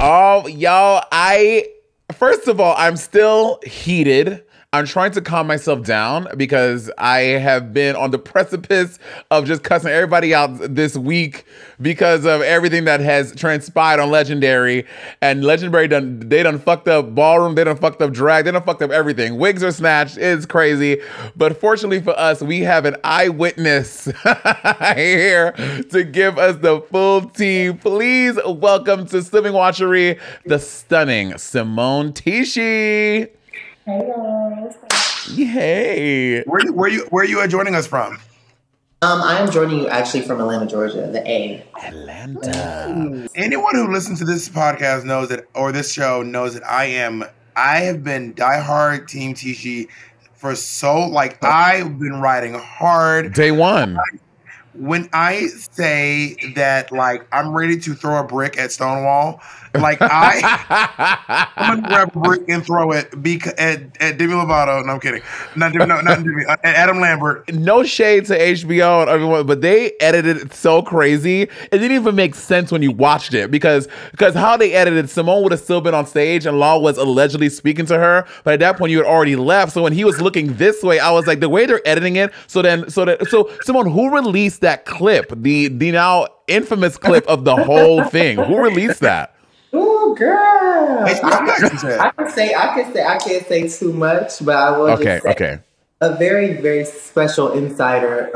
Oh, y'all, first of all, I'm still heated. I'm trying to calm myself down because I have been on the precipice of just cussing everybody out this week because of everything that has transpired on Legendary. And Legendary they done fucked up ballroom, they done fucked up drag, they done fucked up everything. Wigs are snatched, it's crazy. But fortunately for us, we have an eyewitness here to give us the full tea. Please welcome to Sibling Watchery, the stunning Simone Tisci. Hey guys. Hey. Where you are joining us from? I am joining you actually from Atlanta, Georgia, the A. Atlanta. Anyone who listens to this podcast knows that, or this show knows that I have been diehard Team Tisci for I've been riding hard. Day one. When I say that, I'm ready to throw a brick at Stonewall, I'm gonna grab a brick and throw it at Demi Lovato. No, I'm kidding. Not Demi. At Adam Lambert. No shade to HBO and everyone, but they edited it so crazy. It didn't even make sense when you watched it because how they edited, Simone would have still been on stage and Law was allegedly speaking to her, but at that point you had already left. So when he was looking this way, I was like, the way they're editing it. So Simone, who released that clip, the now infamous clip of the whole thing? Who released that? Oh girl! I can't say too much, but I will just say a very, very special insider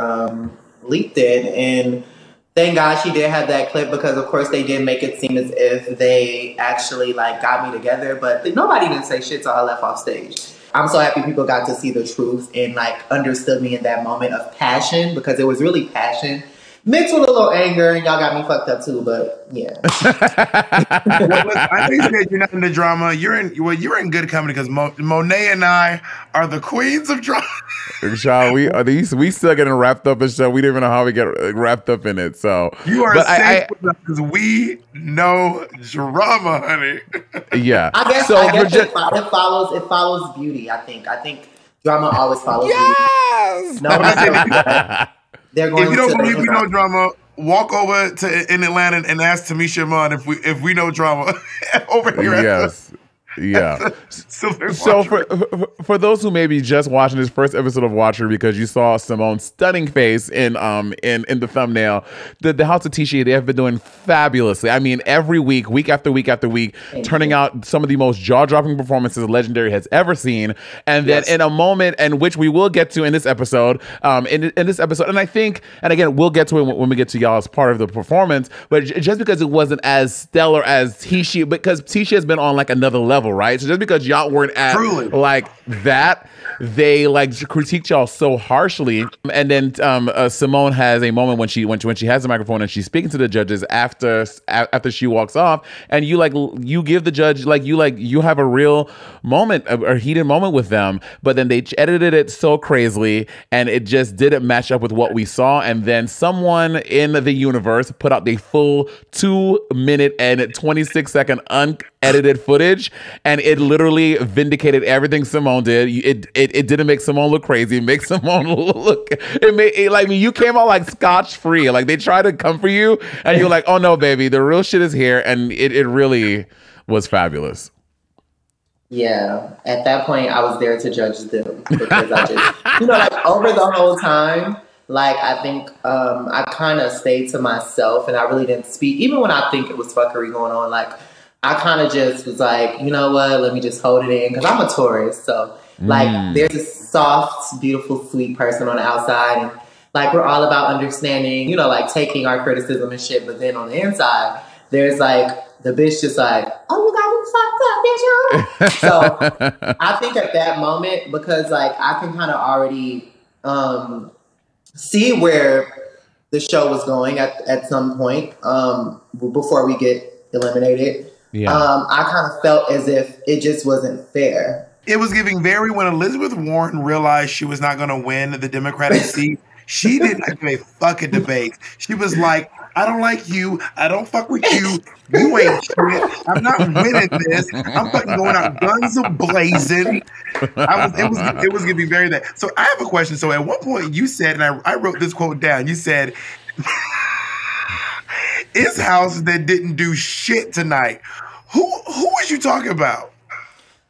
leaked it, and thank God she did have that clip because, of course, they did make it seem as if they actually got me together, but nobody didn't say shit till I left off stage. I'm so happy people got to see the truth and understood me in that moment of passion because it was really passion. Mixed with a little anger, and y'all got me fucked up too, but yeah. I think that you're not in the drama. You're in good company because Monet and I are the queens of drama. Sean, we still getting wrapped up in show. We didn't even know how we get wrapped up in it. So you are safe because we know drama, honey. Yeah. I guess it follows beauty. I think drama always follows beauty. No. If you don't believe we know drama, walk over in Atlanta and ask Tamisha Munn if we know drama over here. Yes. Yeah. So for those who may be just watching this first episode of Watchery because you saw Simone's stunning face in the thumbnail, the House of Tisci, they have been doing fabulously. I mean, every week after week after week, turning out some of the most jaw-dropping performances Legendary has ever seen. And then in a moment, and which we will get to in this episode, and I think, and again, we'll get to it when we get to y'all as part of the performance, but just because it wasn't as stellar as Tisci, because Tisci has been on another level. Right, so just because y'all weren't at that, they critiqued y'all so harshly. And then Simone has a moment when she has the microphone and she's speaking to the judges after she walks off, and you give the judge you have a real moment, a heated moment with them, but then they edited it so crazily and it just didn't match up with what we saw. And then someone in the universe put out the full 2-minute and 26-second unedited footage, and it literally vindicated everything Simone did. It didn't make Simone look crazy. It makes Simone look. You came out scotch free. They tried to come for you, and you're like, oh no, baby, the real shit is here, and it really was fabulous. Yeah, at that point, I was there to judge them because I just, over the whole time, I think I kind of stayed to myself, and I really didn't speak, even when I think it was fuckery going on. I kind of just was you know what, let me just hold it in because I'm a Taurus. So, there's a soft, beautiful, sweet person on the outside. And, we're all about understanding, taking our criticism and shit. But then on the inside, there's, the bitch just oh, you got me fucked up, bitch. So, I think at that moment, because, I can kind of already see where the show was going at some point before we get eliminated. Yeah. I kind of felt as if it just wasn't fair. It was giving when Elizabeth Warren realized she was not going to win the Democratic seat, she didn't give a fucking debate. She was like, I don't like you. I don't fuck with you. You ain't shit. I'm not winning this. I'm fucking going out guns a-blazing. It was giving very that. So I have a question. So at one point you said, and I wrote this quote down, you said, it's House that didn't do shit tonight. Who was you talking about?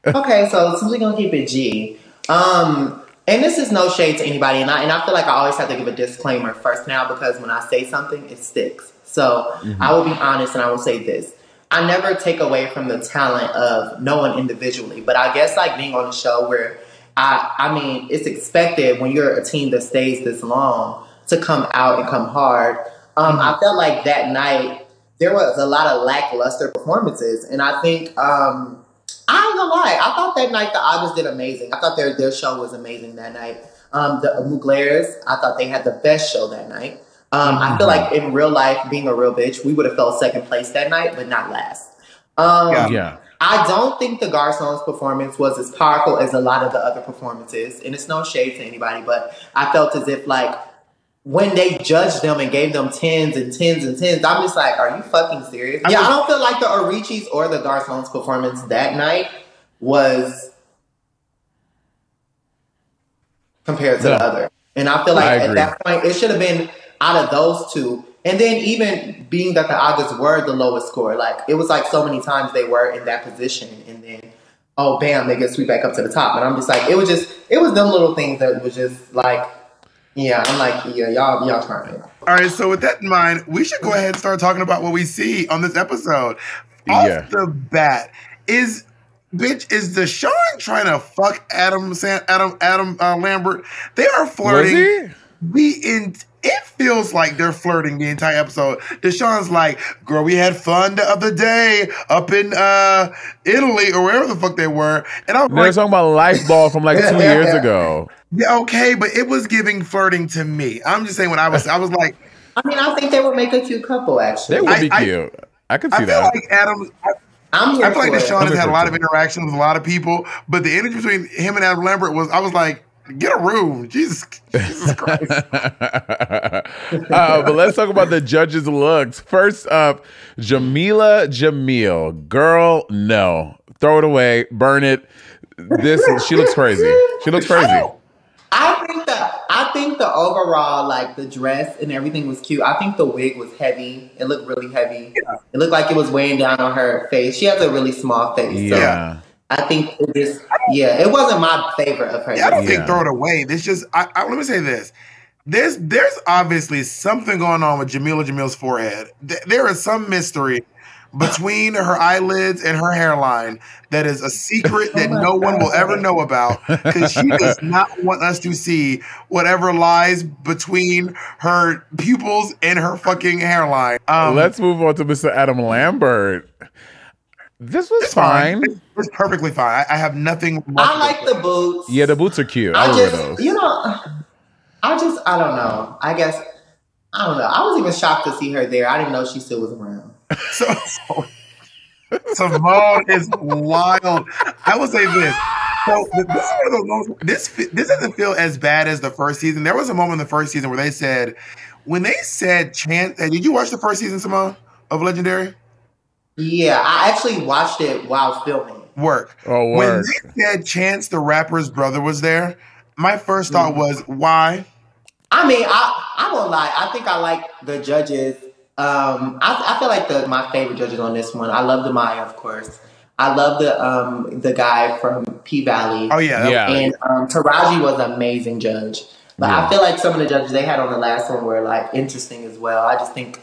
Okay, so since we're gonna keep it G, and this is no shade to anybody, and I feel like I always have to give a disclaimer first now because when I say something, it sticks. So I will be honest and I will say this. I never take away from the talent of no one individually, but I guess like being on a show where I mean, it's expected when you're a team that stays this long to come out and come hard. I felt like that night there was a lot of lackluster performances, and I think I ain't gonna lie, I thought that night the August did amazing. I thought their show was amazing that night. The Mugleres, I thought they had the best show that night. I feel like in real life, being a real bitch, we would have felt second place that night, but not last. I don't think the Garçon's performance was as powerful as a lot of the other performances, and it's no shade to anybody, but I felt as if like when they judged them and gave them 10s and 10s and 10s, I'm just like, are you fucking serious? I don't feel like the Orichis or the Garçon's performance that night was compared to the other. And I feel like at that point, it should have been out of those two. And then even being that the August were the lowest score, like it was like so many times they were in that position and then, oh, bam, they get swept back up to the top. And I'm just like, it was them little things that was just like, yeah, I'm like, yeah, y'all trying. All right, so with that in mind, we should go ahead and start talking about what we see on this episode. Off the bat, is Deshaun trying to fuck Adam Lambert? They are flirting. It feels like they're flirting the entire episode. Deshaun's like, girl, we had fun the other day up in Italy or wherever the fuck they were. And I was like, talking about Life Ball from like 2 years ago. Yeah, okay, but it was giving flirting to me. I'm just saying I was like, I mean, I think they would make a cute couple, actually. They would be cute. I could see that. I feel like Deshaun has had a lot of interactions with a lot of people, but the energy between him and Adam Lambert I was like, get a room. Jesus Christ. But let's talk about the judges' looks. First up, Jamila Jamil. Girl, no. Throw it away. Burn it. She looks crazy. She looks crazy. I think the overall, like the dress and everything was cute. I think the wig was heavy. It looked really heavy. Yeah. It looked like it was weighing down on her face. She has a really small face. Yeah. So I think it wasn't my favorite of her. Yeah, I don't think throw it away. This just, let me say this. There's obviously something going on with Jamila Jamil's forehead. There is some mystery between her eyelids and her hairline that is a secret that no one will ever know about because she does not want us to see whatever lies between her pupils and her fucking hairline. Let's move on to Mr. Adam Lambert. This was fine. It's perfectly fine. I have nothing. I like the boots. Yeah, the boots are cute. I wear those. I don't know. I guess, I don't know. I was even shocked to see her there. I didn't know she still was around. So Simone is wild. I will say this. So this is one of those moments. This doesn't feel as bad as the first season. There was a moment in the first season where they said, Chance. Did you watch the first season, Simone, of Legendary? Yeah, I actually watched it while filming. Work. When they said Chance the rapper's brother was there, my first thought was, why? I mean, I won't lie. I think I like the judges. I feel like my favorite judges on this one. I love Demaya, of course. I love the guy from P-Valley. Oh, yeah. And Taraji was an amazing judge. But I feel like some of the judges they had on the last one were like interesting as well. I just think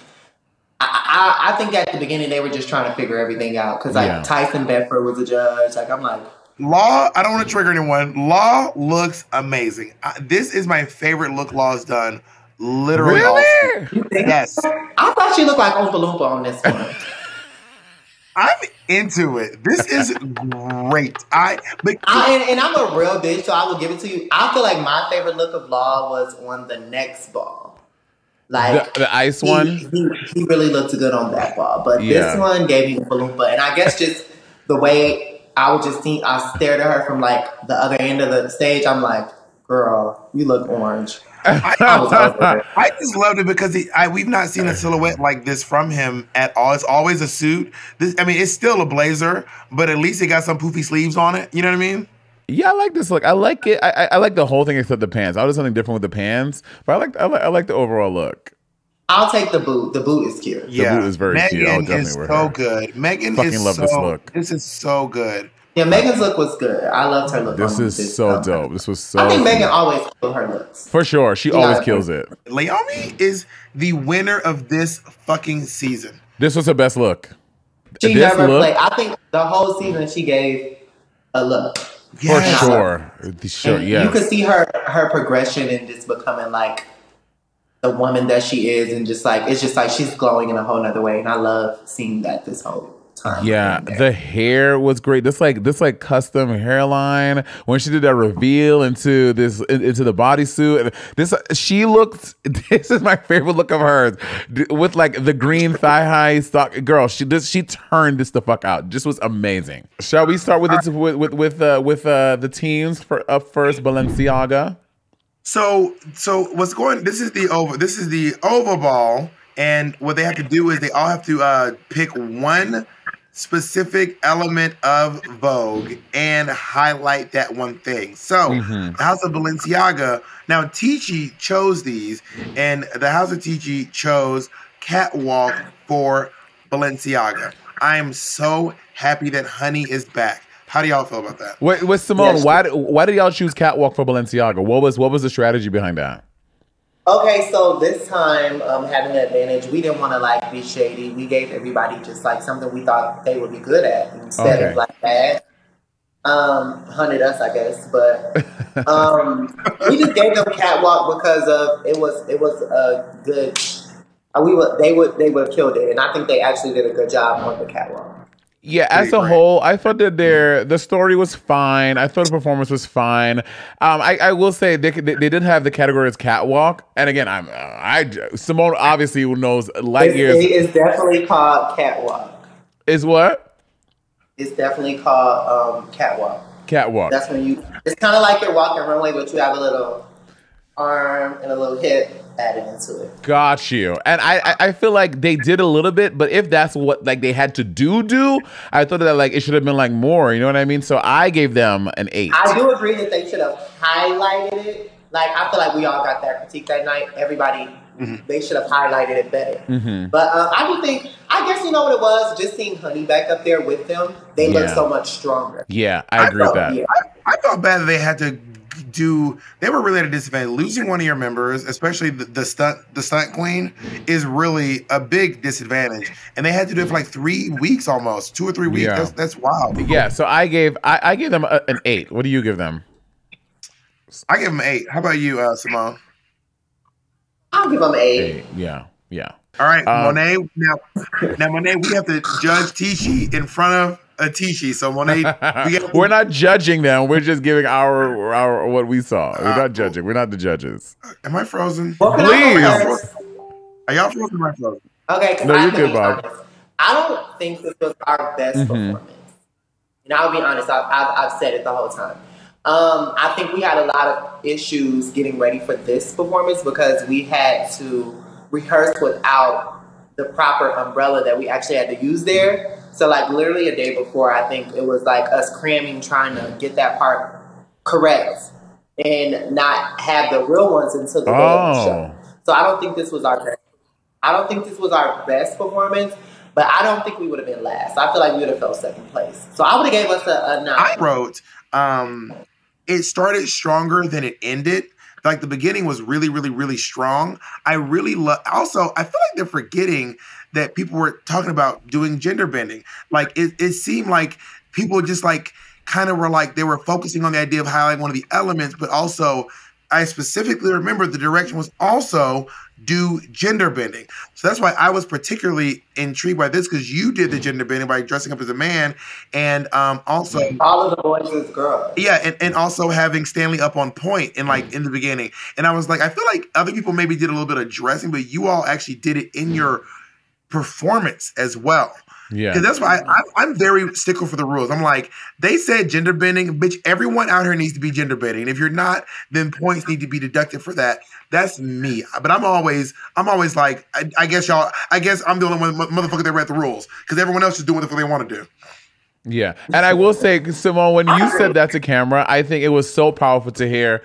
I think at the beginning they were just trying to figure everything out because Tyson Bedford was a judge. Like I'm like, Law. I don't want to trigger anyone. Law looks amazing. This is my favorite look Law's done. Literally, really? Yes. I thought she looked like Oompa Loompa on this one. I'm into it. This is great. And I'm a real bitch, so I will give it to you. I feel like my favorite look of Law was on the next ball. Like the ice one? He really looked good on that ball. But this one gave me Oompa Loompa. And I guess just the way I stared at her from like the other end of the stage. I'm like, girl, you look orange. I just loved it because we've not seen a silhouette like this from him at all. It's always a suit. It's still a blazer, but at least it got some poofy sleeves on it. You know what I mean? Yeah, I like this look. I like it. I like the whole thing except the pants. I'll do something different with the pants, but I like the overall look. I'll take the boot. The boot is cute. Yeah. The boot is very cute. Megan is so good. Megan fucking love this look. This is so good. Yeah, Megan's look was good. I loved her look. This is so dope. This was so. I think Megan always kills her looks. For sure, she always kills it. Leomi is the winner of this fucking season. This was her best look. She never played. I think the whole season she gave a look. Yes. For sure. Sure, yes. You could see her progression and just becoming like the woman that she is, and just like it's just like she's glowing in a whole nother way. And I love seeing that this whole time. Yeah, the hair was great. This custom hairline when she did that reveal into the bodysuit. She looked. This is my favorite look of hers with like the green thigh high stock. Girl, she turned this the fuck out. This was amazing. Shall we start with the teams for up first? Balenciaga. So what's going? This is the OVAH ball, and what they have to do is they all have to pick one specific element of Vogue and highlight that one thing. So the House of Balenciaga. Now Tisci chose these, and the House of Tisci chose Catwalk for Balenciaga. I am so happy that Honey is back. How do y'all feel about that? Wait, Simone, yes. Why did y'all choose Catwalk for Balenciaga? What was the strategy behind that? Okay, so this time, having an advantage, we didn't want to like be shady. We gave everybody just like something we thought they would be good at instead of like bad. Hunted us, I guess, but we just gave them Catwalk because of it was a good. They would have killed it, and I think they actually did a good job on the Catwalk. Yeah, as a whole, I thought that the story was fine. I thought the performance was fine. I will say they did have the category as Catwalk, and again, Simone obviously knows light years. It's definitely called Catwalk. Is what? It's definitely called Catwalk. Catwalk. That's when it's kind of like you're walking runway, but you have a little arm and a little hip added into it. Got you. And I feel like they did a little bit, but if that's what like they had to do, I thought that like it should have been like more, you know what I mean? So I gave them an 8. I do agree that they should have highlighted it. Like I feel like we all got that critique that night. Everybody, they should have highlighted it better. But I do think, I guess you know what it was, just seeing Honey back up there with them, they look so much stronger. Yeah, I agree with that. Yeah. I felt bad that they had to they were really at a disadvantage. Losing one of your members, especially the stunt queen, is really a big disadvantage. And they had to do it for like 3 weeks almost, 2 or 3 weeks. Yeah. That's wild. Yeah, so I gave them an 8. What do you give them? I give them an 8. How about you, Simone? I'll give them an 8. Yeah. All right, Monet. Now, Monet, we have to judge Tisci in front of a Tisci. So Monet, we're not judging them. We're just giving our what we saw. We're not judging. We're not the judges. Am I frozen? Please. Are y'all frozen? Or am I frozen? Okay. No, you're good, Bob. I don't think this was our best performance. And I'll be honest. I've said it the whole time. I think we had a lot of issues getting ready for this performance because we had to rehearse without the proper umbrella that we actually had to use there. So like literally a day before, I think it was like us cramming, trying to get that part correct and not have the real ones until the day of the show. So I don't think this was our best performance, but I don't think we would have been last. I feel like we would have felt second place. So I would have gave us a 9. I wrote, it started stronger than it ended. Like the beginning was really, really, really strong. I really love. Also, I feel like they're forgetting that people were talking about doing gender bending. Like it seemed like people just like kind of were like they were focusing on the idea of highlighting one of the elements, but also I specifically remember the direction was also do gender bending. So that's why I was particularly intrigued by this because you did the gender bending by dressing up as a man and also all of the boys as girls. Yeah, and also having Stanley up on point in like in the beginning. And I was like, I feel like other people maybe did a little bit of dressing, but you all actually did it in your performance as well. Yeah, because that's why I'm very stickler for the rules. I'm like, they said gender bending, bitch. Everyone out here needs to be gender bending. And if you're not, then points need to be deducted for that. That's me. But I'm always like, I guess I'm the only one motherfucker that read the rules because everyone else is doing what they want to do. Yeah, and I will say, Simone, when you said that to camera, I think it was so powerful to hear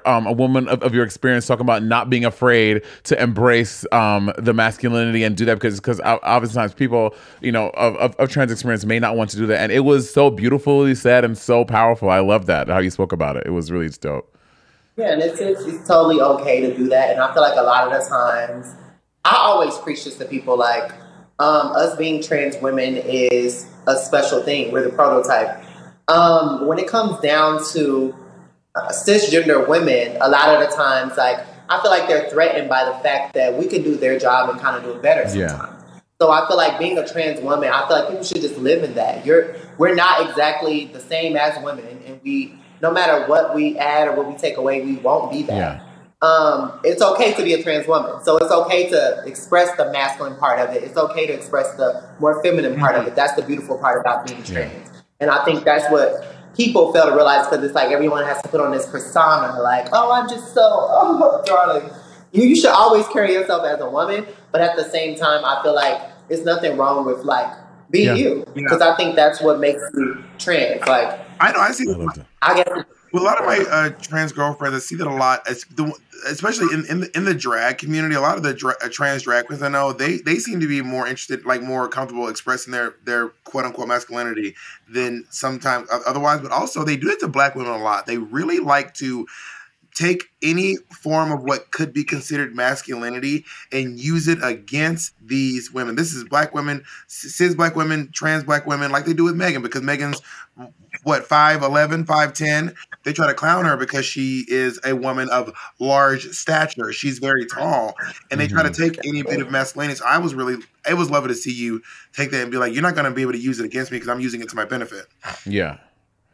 a woman of your experience talking about not being afraid to embrace the masculinity and do that because oftentimes people, you know, of trans experience may not want to do that, and it was so beautifully said and so powerful. I love that how you spoke about it. It was really dope. Yeah, and it's totally okay to do that, and I feel like a lot of the times I always preach this to people like. Us being trans women is a special thing. We're the prototype. When it comes down to cisgender women, a lot of the times, like I feel like they're threatened by the fact that we can do their job and kind of do it better sometimes. Yeah. So I feel like being a trans woman, I feel like people should just live in that. We're not exactly the same as women, and no matter what we add or what we take away, we won't be that. Yeah. It's okay to be a trans woman. So it's okay to express the masculine part of it. It's okay to express the more feminine part of it. That's the beautiful part about being trans. Yeah. And I think that's what people fail to realize because it's like everyone has to put on this persona like, oh, I'm just so, darling. You should always carry yourself as a woman. But at the same time, I feel like there's nothing wrong with like being you. Because I think that's what makes you trans. Like I know, I see. I guess with a lot of my trans girlfriends, I see that a lot, especially in the drag community. A lot of the trans drag queens I know, they seem to be more interested, like more comfortable expressing their quote unquote masculinity than sometimes otherwise. But also, they do it to black women a lot. They really like to take any form of what could be considered masculinity and use it against these women. This is black women, cis black women, trans black women, like they do with Megan, because Megan's, what, 5'11", 5'10". They try to clown her because she is a woman of large stature. She's very tall. And they try to take any bit of masculinity. So it was lovely to see you take that and be like, you're not going to be able to use it against me because I'm using it to my benefit. Yeah.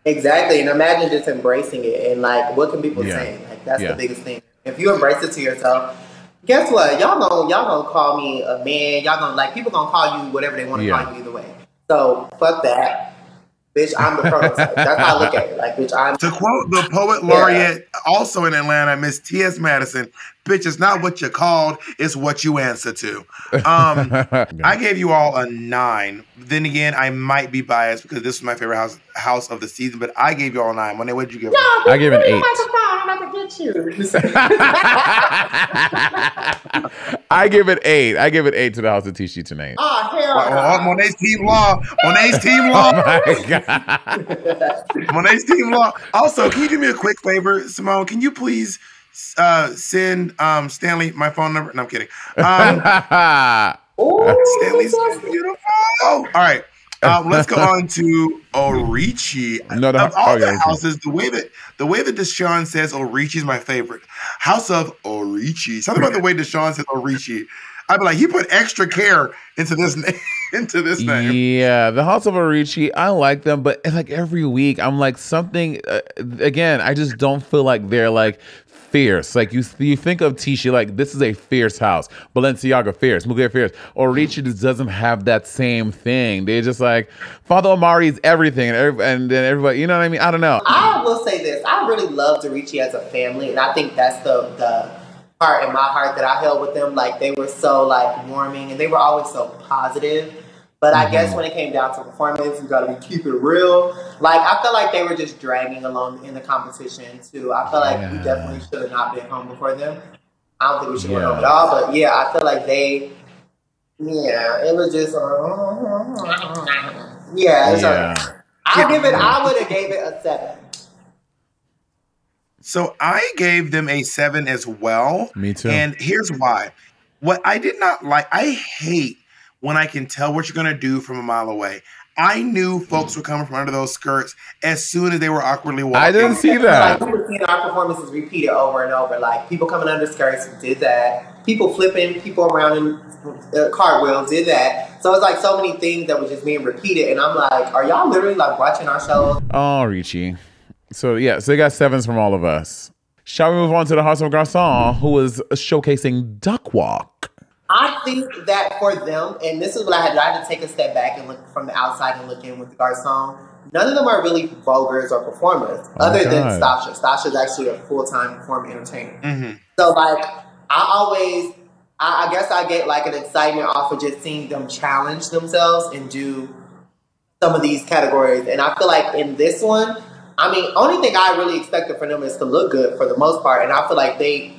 Exactly, and imagine just embracing it and like, what can people say? Like that's the biggest thing. If you embrace it to yourself, guess what? Y'all gonna call me a man. Y'all gonna like people gonna call you whatever they want to call you either way. So fuck that, bitch. I'm the prototype. That's how I look at it. Like, bitch, I'm. To quote the poet laureate, also in Atlanta, Miss T.S. Madison, bitch, it's not what you're called, it's what you answer to. I gave you all a 9. Then again, I might be biased because this was my favorite house of the season, but I gave you all a 9. Monet, what did you give? I gave an 8. I give it 8. I give it 8 to the House of Tisci tonight. Oh, hell no. Monet's team law. Monet's team law. Oh my God. Monet's team law. Also, can you do me a quick favor, Simone? Can you please send Stanley my phone number? No, I'm kidding. Stanley's so beautiful. All right. Let's go on to Orichi. Of all the houses, the way that Deshaun says Orichi is my favorite. House of Orichi. Something about the way Deshaun says Orichi. I'd be like, he put extra care into this name. Yeah, the House of Orichi, I like them, but like every week, I'm like something. Again, I just don't feel like they're like fierce. Like you think of Tisci, like this is a fierce house. Balenciaga fierce, Mugler fierce. Orichi just doesn't have that same thing. They're just like Father Omari is everything, and then everybody. You know what I mean? I don't know. I will say this: I really loved Orichi as a family, and I think that's the part in my heart that I held with them. Like they were so like warming, and they were always so positive. But I guess when it came down to performance, you gotta keep it real. Like I felt like they were just dragging along in the competition too. I feel like we definitely should have not been home before them. I don't think we should have went home at all. But yeah, I feel like it was just I would have gave it a 7. So I gave them a 7 as well. Me too. And here's why. What I did not like, I hate when I can tell what you're going to do from a mile away. I knew folks were coming from under those skirts as soon as they were awkwardly walking. I didn't see that. Like, we were seeing our performances repeated over and over. Like, people coming under skirts did that. People flipping people around in cartwheels did that. So it's like so many things that were just being repeated. And I'm like, are y'all literally like watching our shows? Oh, Richie. So they got 7s from all of us. Shall we move on to the House of Garçon, who was showcasing Duck Walk? I think that for them, and this is what I had to take a step back and look from the outside and look in with the Garçon. None of them are really vloggers or performers, other than Stasha. Stasha's actually a full-time performer entertainer. Mm-hmm. So, like, I guess I get like an excitement off of just seeing them challenge themselves and do some of these categories. And I feel like in this one, I mean, only thing I really expected from them is to look good for the most part. And I feel like they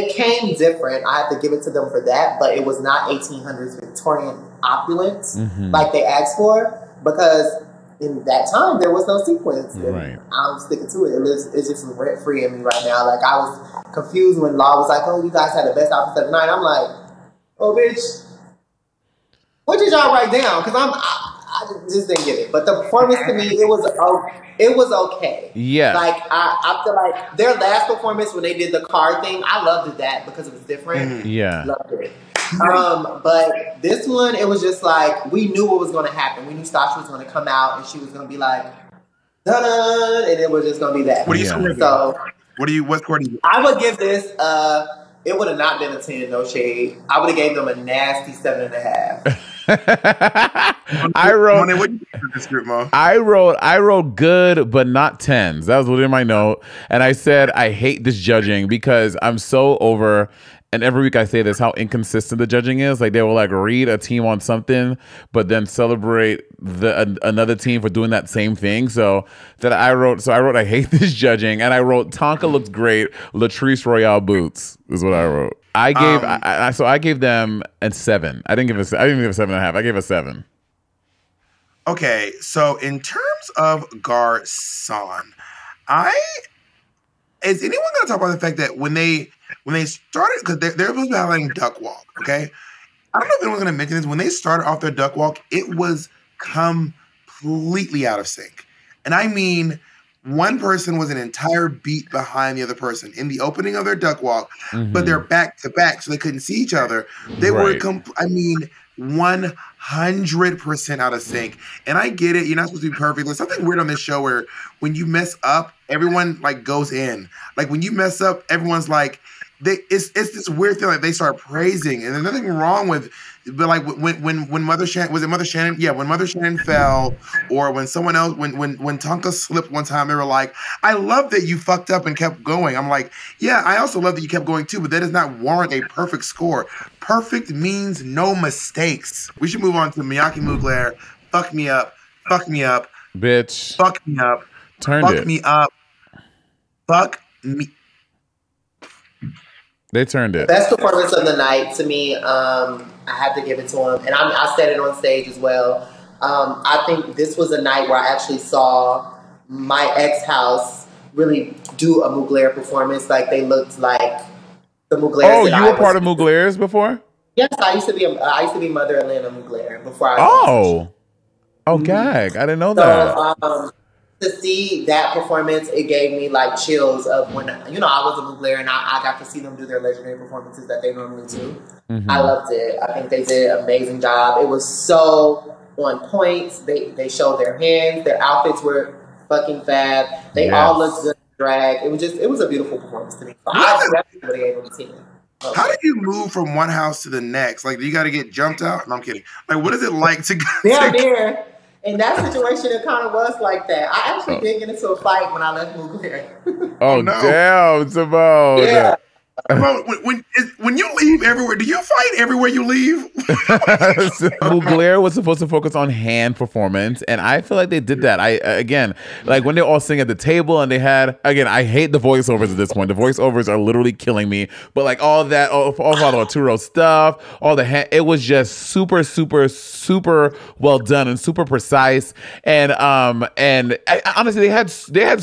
came different. I have to give it to them for that. But it was not 1800s Victorian opulence like they asked for, because in that time there was no sequence. Right. I'm sticking to it. It's just rent free in me right now. Like, I was confused when Law was like, "Oh, you guys had the best outfits of the night." I'm like, "Oh, bitch, what did y'all write down?" Because I just didn't get it. But the performance to me, it was okay. Yeah. Like, I feel like their last performance when they did the card thing, I loved that because it was different. Yeah. Loved it. But this one, it was just like, we knew what was going to happen. We knew Stasha was going to come out and she was going to be like, da-da, and it was just going to be that. What do you score? So, what score do you? I would give this, it would have not been a 10, no shade. I would have gave them a nasty 7.5. I wrote good, but not 10s. That was within my note. And I said, I hate this judging because I'm so over. And every week I say this, how inconsistent the judging is. Like, they will like read a team on something, but then celebrate another team for doing that same thing. So I wrote, I hate this judging, and I wrote Tonka looks great. Latrice Royale boots is what I wrote. I gave them a 7. I didn't give a 7.5. I gave a 7. Okay, so in terms of Garcon, is anyone going to talk about the fact that when they started, because they're supposed to be having duck walk, okay? I don't know if anyone's going to mention this. When they started off their duck walk, it was completely out of sync. And I mean, one person was an entire beat behind the other person in the opening of their duck walk, but they're back to back, so they couldn't see each other. They were, 100% out of sync. And I get it. You're not supposed to be perfect. There's something weird on this show where when you mess up, everyone like goes in. Like, when you mess up, everyone's like, it's this weird thing. Like, they start praising, and there's nothing wrong with. But like when Mother Shannon, was it Mother Shannon? Yeah, when Mother Shannon fell, or when someone else, when Tonka slipped one time, they were like, "I love that you fucked up and kept going." I'm like, yeah, I also love that you kept going too, but that does not warrant a perfect score. Perfect means no mistakes. We should move on to Miyake Mugler. Fuck me up, bitch. Fuck me up, fuck me up, fuck me. They turned it. Best performance of the night to me. I had to give it to him, and I said it on stage as well. I think this was a night where I actually saw my ex-house really do a Mugler performance. Like, they looked like the Muglers. Oh, you were part of Muglers before? Yes, I used to be Mother Atlanta Mugler before I. Gag! I didn't know that. To see that performance, it gave me like chills of when, I was a Mugler and I got to see them do their legendary performances that they normally do. I loved it. I think they did an amazing job. It was so on point. They showed their hands. Their outfits were fucking fab. They all looked good in drag. It was a beautiful performance to me. So I definitely able to see it. How did you move from one house to the next? Like, do you got to get jumped out? No, I'm kidding. Like, what is it like to go? There. In that situation, it kind of was like that. I actually did get into a fight when I left Mugler. Oh, no. Damn, Simone. Yeah. When you leave everywhere, do you fight everywhere you leave? Mugler was supposed to focus on hand performance, and I feel like they did that. Again, like when they all sing at the table, and they had, again, I hate the voiceovers at this point. The voiceovers are literally killing me. But like all that, all the Arturo stuff, all the it was just super, super, super well done and super precise. And honestly, they had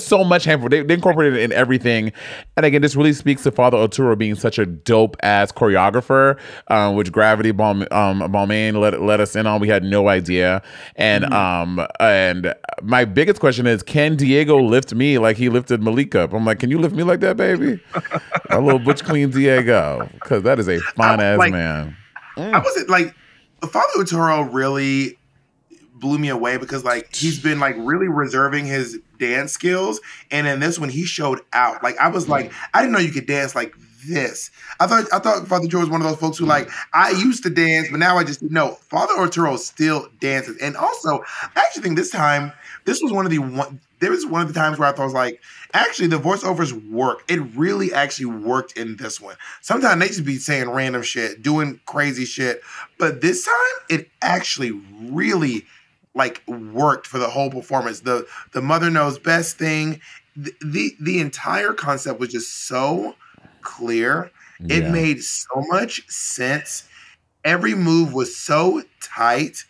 so much hand. They incorporated it in everything. And again, this really speaks to Father Arturo being such a dope ass choreographer, which Gravity Balmain let us in on. We had no idea. And and my biggest question is, can Diego lift me like he lifted Malik up? I'm like, can you lift me like that, baby? A little butch clean Diego, because that is a fine ass man. I wasn't like, Father Arturo really blew me away because like he's been like really reserving his dance skills, and in this one he showed out. Like, I was like, I didn't know you could dance like this. I thought Father Arturo was one of those folks who like, I used to dance, but now I just know. Father Arturo still dances. And also, I actually think this was one of the times where I thought, I was like, actually the voiceovers work. It really actually worked in this one. Sometimes they just be saying random shit, doing crazy shit, but this time it actually really like worked for the whole performance. The mother knows best thing. The entire concept was just so clear. Yeah. It made so much sense. Every move was so tight.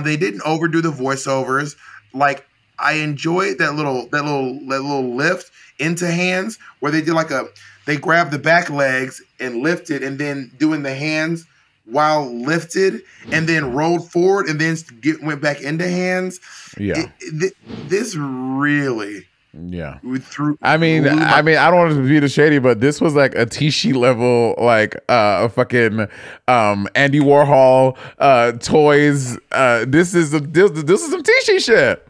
They didn't overdo the voiceovers. Like, I enjoyed that little lift into hands where they did they grabbed the back legs and lifted, and then doing the hands while lifted, and then rolled forward, and then went back into hands. Yeah, this really. Yeah. I mean, I don't want to be the shady, but this was like a Tisci level, like a fucking Andy Warhol toys. This is some Tisci shit.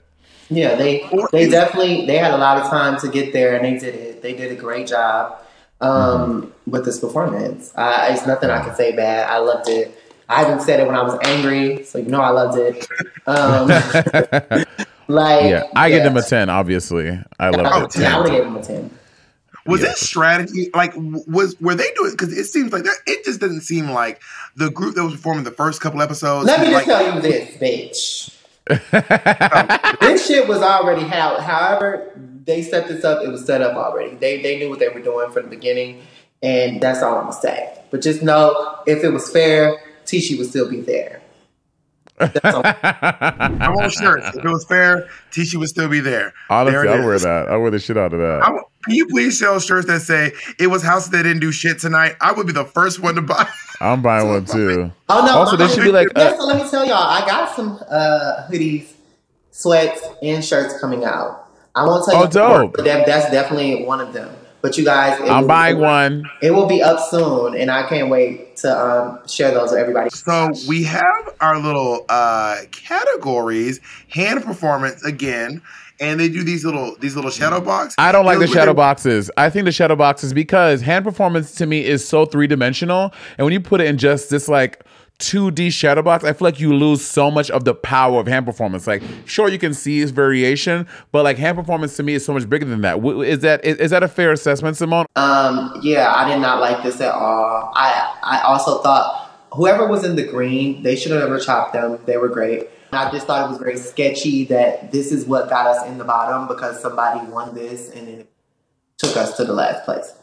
Yeah, they definitely had a lot of time to get there, and they did it. They did a great job with this performance. It's nothing I can say bad. I loved it. I even said it when I was angry, so you know I loved it. I give them a 10. Obviously, I love it. I would have given them a 10. Was that strategy? Like, were they doing? Because it seems like that. It just doesn't seem like the group that was performing the first couple episodes. Let me just tell you this, bitch. This shit was already however they set this up. It was set up already. They knew what they were doing from the beginning, and that's all I'm gonna say. But just know, if it was fair, Tisci would still be there. I want shirts. If it was fair, Tisci would still be there. Honestly, I'd wear that. I'd wear the shit out of that. Can you please sell shirts that say it was house that didn't do shit tonight? I would be the first one to buy. I'm buying one too. Oh no! Also, they should be like. So let me tell y'all, I got some hoodies, sweats, and shirts coming out. I won't tell you. Oh, dope! But that's definitely one of them. But you guys, I'm buying one. It will be up soon, and I can't wait to share those with everybody. So we have our little categories: hand performance again, and they do these little shadow boxes. I don't like the shadow boxes. I think the shadow boxes, because hand performance to me is so 3-dimensional, and when you put it in just this like 2D shadow box, I feel like you lose so much of the power of hand performance. Like, sure, you can see its variation, but like hand performance to me is so much bigger than that. Is that a fair assessment, Simone? Yeah, I did not like this at all. I also thought whoever was in the green, they should have never chopped them. They were great. I just thought it was very sketchy that this is what got us in the bottom, because somebody won this and it took us to the last place.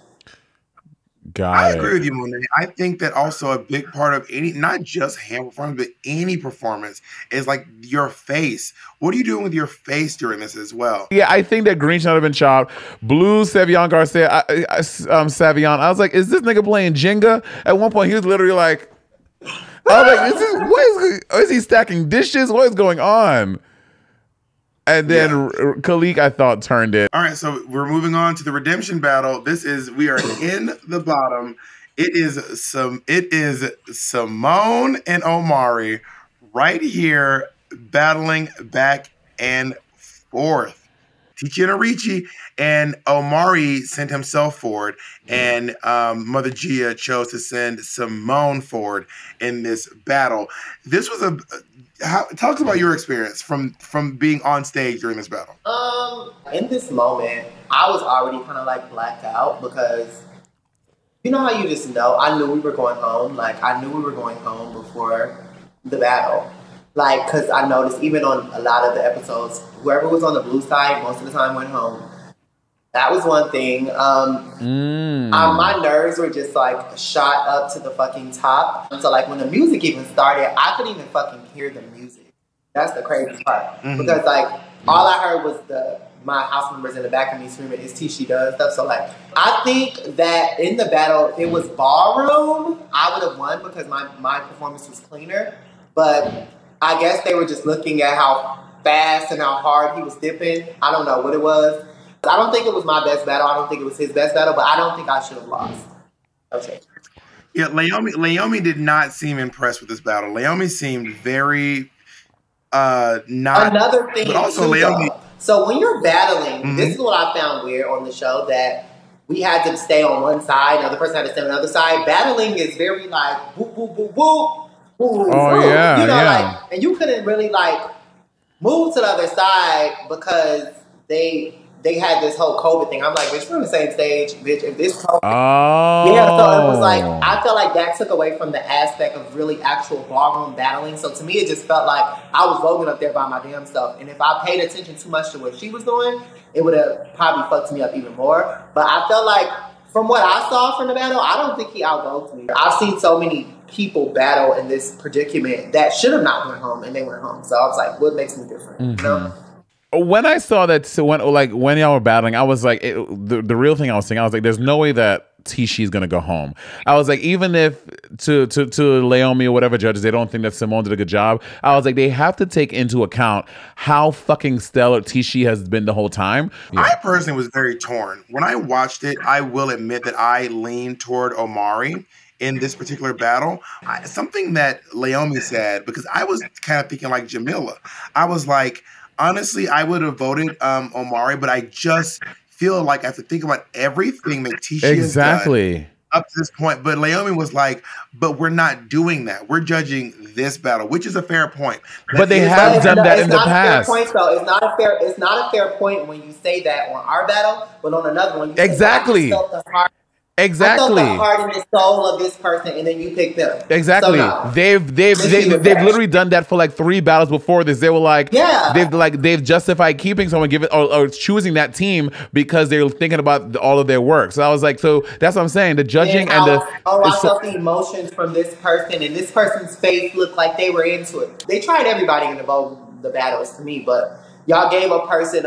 I agree with you, Monet. I think that also a big part of not just hand performance, but any performance is like your face. What are you doing with your face during this as well? Yeah, I think that green should have been chopped. Blue, Savion Garcia, Savion. I was like, is this nigga playing Jenga? At one point, he was literally like, I was like, is he stacking dishes? What is going on? And then Khalik, I thought, turned it. All right, so we're moving on to the redemption battle. We are in the bottom. It is Simone and Omari right here battling back and forth. Tisci and Arichi, and Omari sent himself forward, and Mother Gia chose to send Simone forward in this battle. This was talk about your experience from being on stage during this battle. In this moment, I was already kind of like blacked out, because you know how you just know. I knew we were going home. Like, I knew we were going home before the battle. Like, because I noticed even on a lot of the episodes, whoever was on the blue side most of the time went home. That was one thing. My nerves were just like shot up to the fucking top. So like when the music even started, I couldn't even fucking hear the music. That's the crazy part. Because like all I heard was my house members in the back of me screaming, "Is Tisci done?" stuff. So like I think that in the battle, if it was ballroom, I would have won because my performance was cleaner. But I guess they were just looking at how fast and how hard he was dipping. I don't know what it was. I don't think it was my best battle. I don't think it was his best battle, but I don't think I should have lost. Okay. Yeah, Leomi did not seem impressed with this battle. Leomi seemed very not. Another thing, but also Leomi. So when you're battling, this is what I found weird on the show, that we had to stay on one side, the other person had to stay on the other side. Battling is very like boop boop boop boop. Yeah, you know, like, and you couldn't really like move to the other side because they they had this whole COVID thing. I'm like, bitch, we're on the same stage, bitch. If this COVID, oh, yeah. So it was like, I felt like that took away from the aspect of really actual ballroom battling. So to me, it just felt like I was voguing up there by my damn self. And if I paid attention too much to what she was doing, it would have probably fucked me up even more. But I felt like, from what I saw from the battle, I don't think he outvoted me. I've seen so many people battle in this predicament that should have not went home, and they went home. So I was like, what makes me different? You know? When I saw that, so when y'all were battling, I was like, the real thing I was thinking, I was like, there's no way that Tisci's gonna go home. I was like, even if to Leomi or whatever judges, they don't think that Simone did a good job, I was like, they have to take into account how fucking stellar Tisci has been the whole time. Yeah. I personally was very torn. When I watched it, I will admit that I leaned toward Omari in this particular battle. Something that Leomi said, because I was kind of thinking like Jamila. I was like, honestly, I would have voted Omari, but I just feel like I have to think about everything that Tisci has done up to this point. But Leomi was like, but we're not doing that. We're judging this battle, which is a fair point. But they have done that in the past. It's not a fair point when you say that on our battle, but on another one, you exactly. Exactly. I felt the heart and the soul of this person, and then you pick them. Exactly. So no. They've literally done that for like 3 battles before this. They were like, they've justified keeping someone, or choosing that team because they were thinking about all of their work. So I was like, so that's what I'm saying. The judging I felt the emotions from this person, and this person's face looked like they were into it. They tried everybody in the battles to me, but y'all gave a person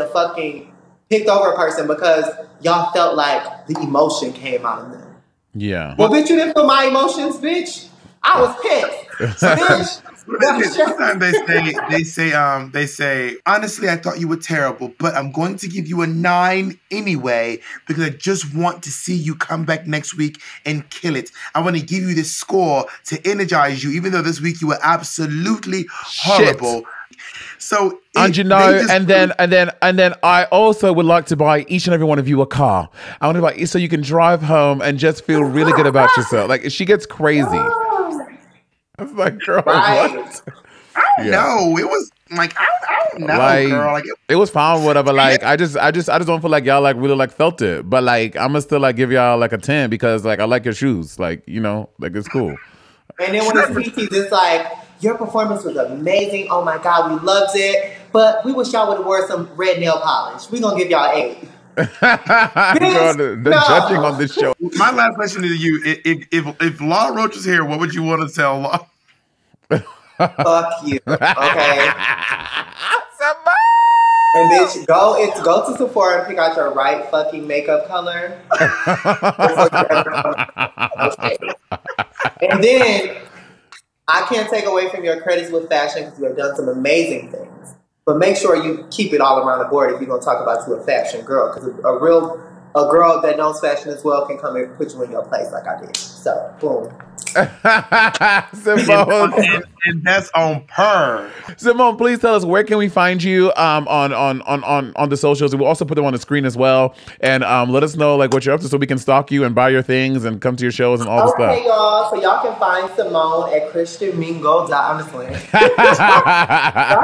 picked over a person because y'all felt like the emotion came out of them. Yeah. Well, bitch, you didn't feel my emotions, bitch. I was pissed. Bitch. Sometimes they say, honestly, I thought you were terrible, but I'm going to give you a 9 anyway because I just want to see you come back next week and kill it. I want to give you this score to energize you, even though this week you were absolutely horrible. So and then I also would like to buy each and every one of you a car. I want to buy so you can drive home and just feel really good about yourself. Like she gets crazy. I was like, girl, what? I don't know. It was like I don't know, like, girl. Like it was fine, whatever. Like I just don't feel like y'all like really like felt it. But like I'm gonna still like give y'all like a 10 because like I like your shoes. Like, you know, like it's cool. And then when it's PTs, it's like, your performance was amazing. Oh my God, we loved it. But we wish y'all would have wore some red nail polish. We're going to give y'all 8. The judging on this show. My last question to you, if Law Roach was here, what would you want to tell Law? Fuck you. Okay. And bitch, go to Sephora and pick out your right fucking makeup color. Okay. And then I can't take away from your credits with fashion because you have done some amazing things. But make sure you keep it all around the board if you're going to talk about you a fashion girl. Because a girl that knows fashion as well can come and put you in your place like I did. So, boom. Simone. And that's on per. Simone, please tell us, where can we find you on the socials? We'll also put them on the screen as well. And let us know like what you're up to so we can stalk you and buy your things and come to your shows and all the stuff. Okay, y'all. So y'all can find Simone at ChristianMingo. I'm just playing. Y'all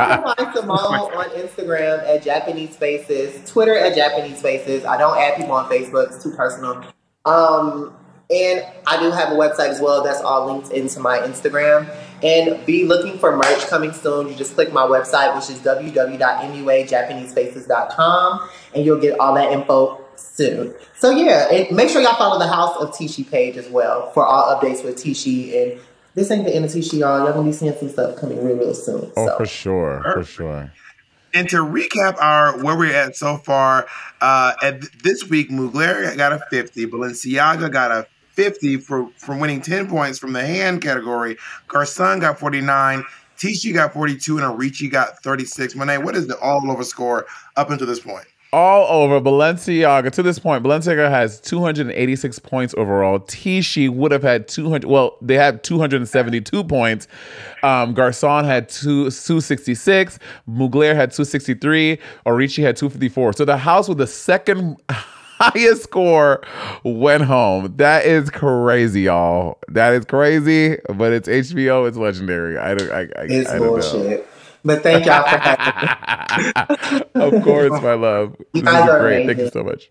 can find Simone on Instagram at Japanese Faces, Twitter at Japanese Faces. I don't add people on Facebook. It's too personal. And I do have a website as well. That's all linked into my Instagram. And be looking for merch coming soon. You just click my website, which is www.muajapanesefaces.com. And you'll get all that info soon. So yeah, and make sure y'all follow the House of Tisci page as well for all updates with Tisci. And this ain't the end of Tisci, y'all. Y'all gonna be seeing some stuff coming real soon. Oh, so. For sure. And to recap where we're at so far, at this week, Mugler got a 50, Balenciaga got a 50 for winning 10 points from the hand category. Garcon got 49, Tisci got 42, and Arichi got 36. Monet, what is the all-over score up until this point? All over, Balenciaga, to this point, Balenciaga has 286 points overall. Tisci would have had 200, well, they had 272 points. Garcon had 266. Mugler had 263. Arichi had 254. So the house with the second highest score went home. That is crazy, y'all. That is crazy, but it's HBO. It's legendary. It's bullshit. But thank y'all for having me. Of course, my love. You guys are great. amazing. Thank you so much.